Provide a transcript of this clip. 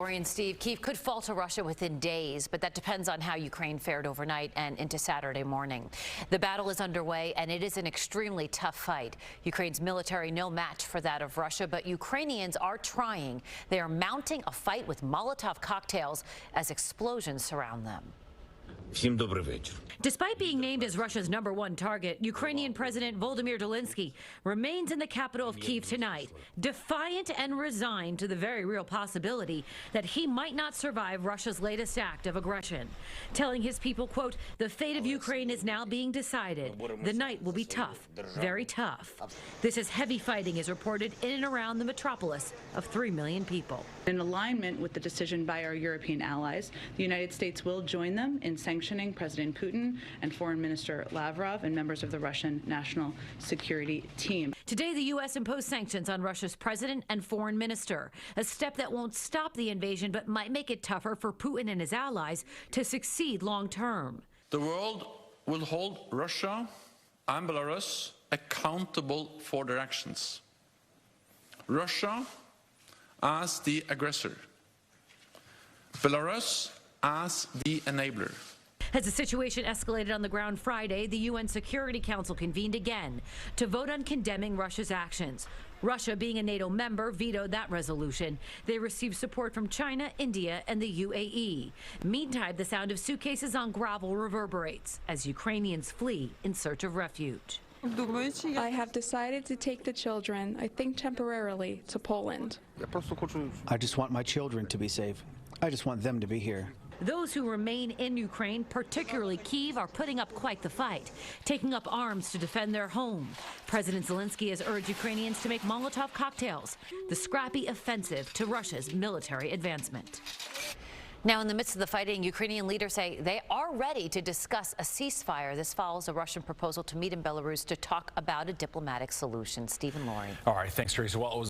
Lori and Steve, Kiev could fall to Russia within days, but that depends on how Ukraine fared overnight and into Saturday morning. The battle is underway, and it is an extremely tough fight. Ukraine's military no match for that of Russia, but Ukrainians are trying. They are mounting a fight with Molotov cocktails as explosions surround them. Despite being named as Russia's #1 target, Ukrainian President Volodymyr Zelensky remains in the capital of Kiev tonight, defiant and resigned to the very real possibility that he might not survive Russia's latest act of aggression, telling his people, quote, "The fate of Ukraine is now being decided. The night will be tough, very tough." This is heavy fighting is reported in and around the metropolis of 3 million people. In alignment with the decision by our European allies, the United States will join them in sanctioning President Putin and Foreign Minister Lavrov and members of the Russian National Security Team. Today, the U.S. imposed sanctions on Russia's president and foreign minister, a step that won't stop the invasion but might make it tougher for Putin and his allies to succeed long term. The world will hold Russia and Belarus accountable for their actions. Russia as the aggressor, Belarus as the enabler. As the situation escalated on the ground Friday, the UN Security Council convened again to vote on condemning Russia's actions. Russia, being a NATO member, vetoed that resolution. They received support from China, India, and the UAE. Meantime, the sound of suitcases on gravel reverberates as Ukrainians flee in search of refuge. I have decided to take the children, I think temporarily, to Poland. I just want my children to be safe. I just want them to be here. Those who remain in Ukraine, particularly Kiev, are putting up quite the fight, taking up arms to defend their home. President Zelensky has urged Ukrainians to make Molotov cocktails, the scrappy offensive to Russia's military advancement. Now, in the midst of the fighting, Ukrainian leaders say they are ready to discuss a ceasefire. This follows a Russian proposal to meet in Belarus to talk about a diplomatic solution. Steve and Lori. All right, thanks, Teresa. Well, it was